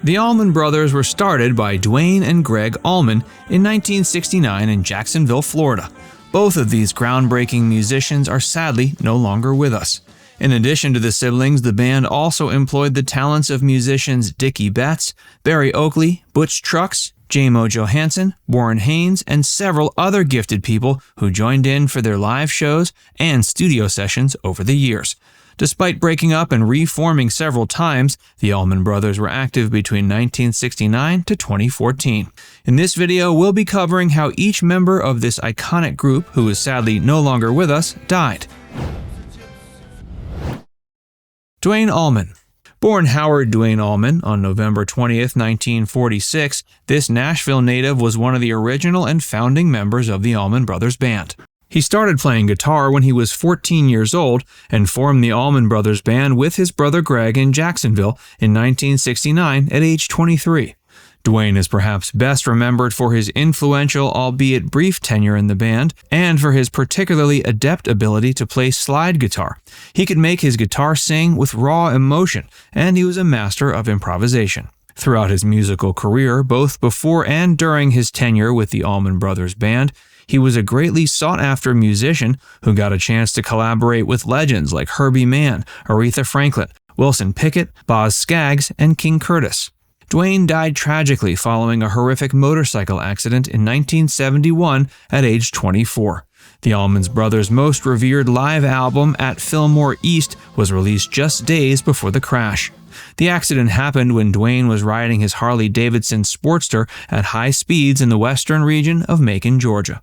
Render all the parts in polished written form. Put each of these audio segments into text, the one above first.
The Allman Brothers were started by Duane and Gregg Allman in 1969 in Jacksonville, Florida. Both of these groundbreaking musicians are sadly no longer with us. In addition to the siblings, the band also employed the talents of musicians Dickie Betts, Barry Oakley, Butch Trucks, J-Mo Johansson, Warren Haynes, and several other gifted people who joined in for their live shows and studio sessions over the years. Despite breaking up and reforming several times, the Allman Brothers were active between 1969 to 2014. In this video, we'll be covering how each member of this iconic group, who is sadly no longer with us, died. Duane Allman. Born Howard Duane Allman on November 20th, 1946, this Nashville native was one of the original and founding members of the Allman Brothers Band. He started playing guitar when he was 14 years old and formed the Allman Brothers Band with his brother Gregg in Jacksonville in 1969 at age 23. Duane is perhaps best remembered for his influential, albeit brief, tenure in the band, and for his particularly adept ability to play slide guitar. He could make his guitar sing with raw emotion, and he was a master of improvisation. Throughout his musical career, both before and during his tenure with the Allman Brothers Band, he was a greatly sought-after musician who got a chance to collaborate with legends like Herbie Mann, Aretha Franklin, Wilson Pickett, Boz Scaggs, and King Curtis. Duane died tragically following a horrific motorcycle accident in 1971 at age 24. The Allman Brothers' most revered live album, At Fillmore East, was released just days before the crash. The accident happened when Duane was riding his Harley-Davidson Sportster at high speeds in the western region of Macon, Georgia.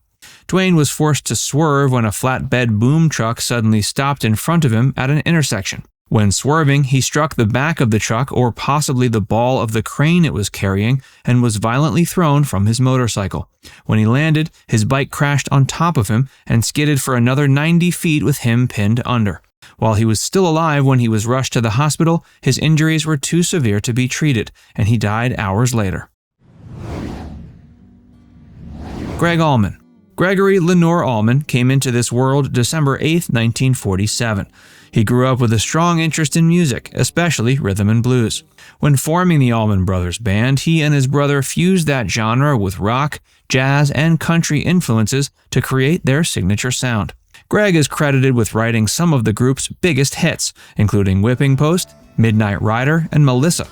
Duane was forced to swerve when a flatbed boom truck suddenly stopped in front of him at an intersection. When swerving, he struck the back of the truck or possibly the ball of the crane it was carrying and was violently thrown from his motorcycle. When he landed, his bike crashed on top of him and skidded for another 90 feet with him pinned under. While he was still alive when he was rushed to the hospital, his injuries were too severe to be treated, and he died hours later. Gregg Allman. Gregory Lenore Allman came into this world December 8, 1947. He grew up with a strong interest in music, especially rhythm and blues. When forming the Allman Brothers Band, he and his brother fused that genre with rock, jazz, and country influences to create their signature sound. Gregg is credited with writing some of the group's biggest hits, including Whipping Post, Midnight Rider, and Melissa.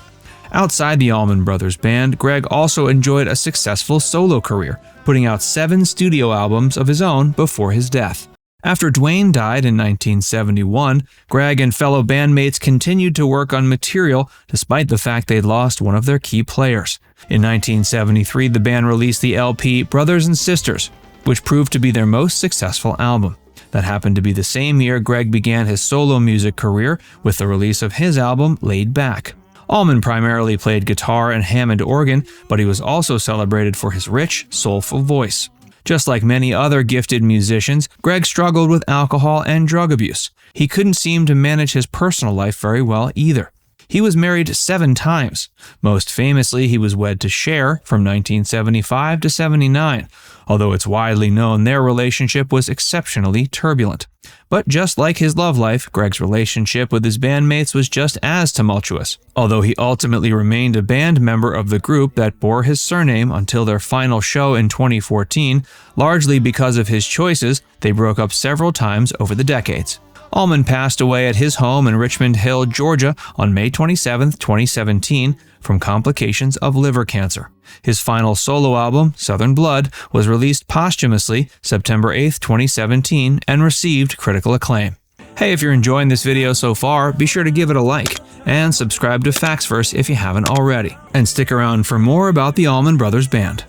Outside the Allman Brothers Band, Gregg also enjoyed a successful solo career, putting out 7 studio albums of his own before his death. After Duane died in 1971, Gregg and fellow bandmates continued to work on material despite the fact they'd lost one of their key players. In 1973, the band released the LP Brothers and Sisters, which proved to be their most successful album. That happened to be the same year Gregg began his solo music career with the release of his album Laid Back. Allman primarily played guitar and Hammond organ, but he was also celebrated for his rich, soulful voice. Just like many other gifted musicians, Gregg struggled with alcohol and drug abuse. He couldn't seem to manage his personal life very well either. He was married 7 times. Most famously, he was wed to Cher from 1975 to 79, although it's widely known their relationship was exceptionally turbulent. But just like his love life, Gregg's relationship with his bandmates was just as tumultuous, although he ultimately remained a band member of the group that bore his surname until their final show in 2014. Largely because of his choices, they broke up several times over the decades. Allman passed away at his home in Richmond Hill, Georgia on May 27, 2017, from complications of liver cancer. His final solo album, Southern Blood, was released posthumously September 8, 2017, and received critical acclaim. Hey, if you're enjoying this video so far, be sure to give it a like, and subscribe to Factsverse if you haven't already. And stick around for more about the Allman Brothers Band.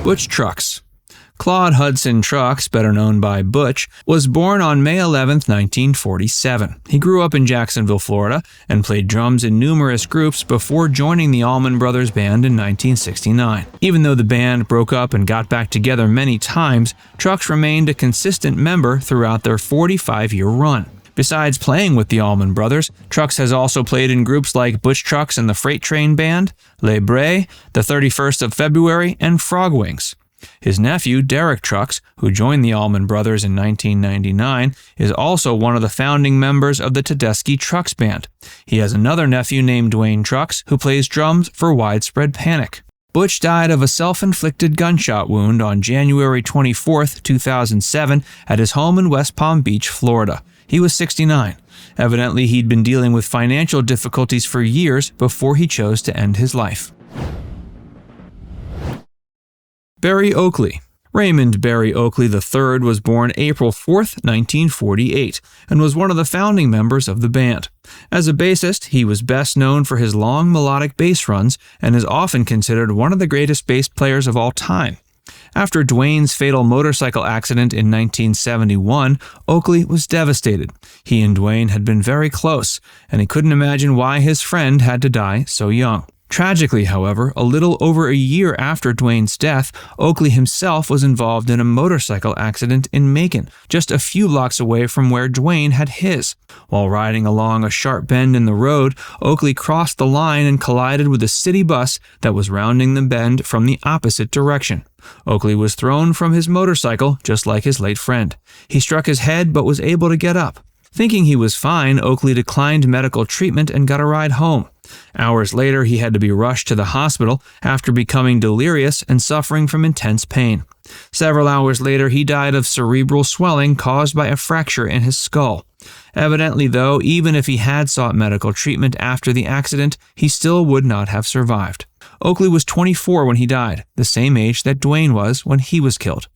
Butch Trucks. Claude Hudson Trucks, better known by Butch, was born on May 11, 1947. He grew up in Jacksonville, Florida, and played drums in numerous groups before joining the Allman Brothers Band in 1969. Even though the band broke up and got back together many times, Trucks remained a consistent member throughout their 45-year run. Besides playing with the Allman Brothers, Trucks has also played in groups like Butch Trucks and the Freight Train Band, Les Bray, the 31st of February, and Frog Wings. His nephew, Derek Trucks, who joined the Allman Brothers in 1999, is also one of the founding members of the Tedeschi Trucks Band. He has another nephew named Duane Trucks, who plays drums for Widespread Panic. Butch died of a self-inflicted gunshot wound on January 24, 2007, at his home in West Palm Beach, Florida. He was 69. Evidently, he'd been dealing with financial difficulties for years before he chose to end his life. Berry Oakley. Raymond Berry Oakley III was born April 4, 1948, and was one of the founding members of the band. As a bassist, he was best known for his long melodic bass runs and is often considered one of the greatest bass players of all time. After Duane's fatal motorcycle accident in 1971, Oakley was devastated. He and Duane had been very close, and he couldn't imagine why his friend had to die so young. Tragically, however, a little over a year after Duane's death, Oakley himself was involved in a motorcycle accident in Macon, just a few blocks away from where Duane had his. While riding along a sharp bend in the road, Oakley crossed the line and collided with a city bus that was rounding the bend from the opposite direction. Oakley was thrown from his motorcycle, just like his late friend. He struck his head but was able to get up. Thinking he was fine, Oakley declined medical treatment and got a ride home. Hours later, he had to be rushed to the hospital after becoming delirious and suffering from intense pain. Several hours later, he died of cerebral swelling caused by a fracture in his skull. Evidently, though, even if he had sought medical treatment after the accident, he still would not have survived. Oakley was 24 when he died, the same age that Duane was when he was killed.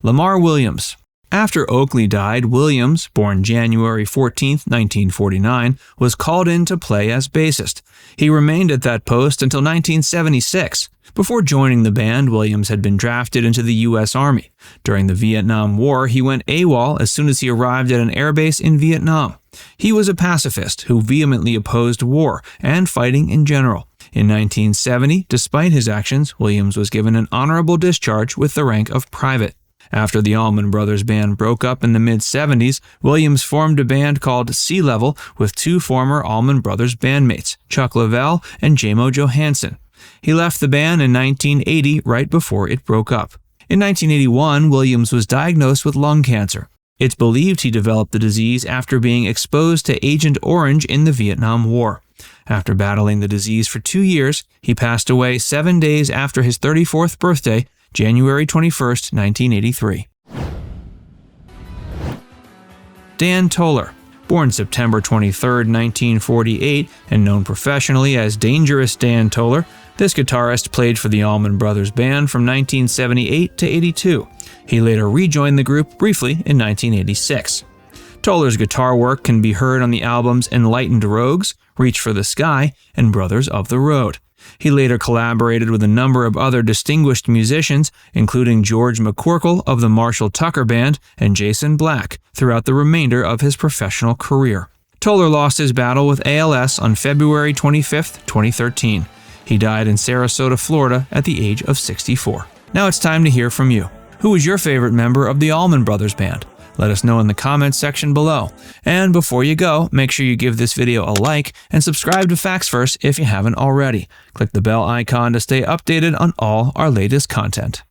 Lamar Williams. After Oakley died, Williams, born January 14, 1949, was called in to play as bassist. He remained at that post until 1976. Before joining the band, Williams had been drafted into the U.S. Army. During the Vietnam War, he went AWOL as soon as he arrived at an airbase in Vietnam. He was a pacifist who vehemently opposed war and fighting in general. In 1970, despite his actions, Williams was given an honorable discharge with the rank of private. After the Allman Brothers Band broke up in the mid-70s, Williams formed a band called Sea Level with two former Allman Brothers bandmates, Chuck Leavell and Jamo Johansson. He left the band in 1980, right before it broke up. In 1981, Williams was diagnosed with lung cancer. It's believed he developed the disease after being exposed to Agent Orange in the Vietnam War. After battling the disease for 2 years, he passed away 7 days after his 34th birthday, January 21, 1983. Dan Toler. Born September 23, 1948, and known professionally as Dangerous Dan Toler, this guitarist played for the Allman Brothers Band from 1978 to 82. He later rejoined the group briefly in 1986. Toler's guitar work can be heard on the albums Enlightened Rogues, Reach for the Sky, and Brothers of the Road. He later collaborated with a number of other distinguished musicians, including George McCorkle of the Marshall Tucker Band and Jason Black, throughout the remainder of his professional career. Toler lost his battle with ALS on February 25, 2013. He died in Sarasota, Florida at the age of 64. Now it's time to hear from you. Who is your favorite member of the Allman Brothers Band? Let us know in the comments section below. And before you go, make sure you give this video a like and subscribe to Facts First if you haven't already. Click the bell icon to stay updated on all our latest content.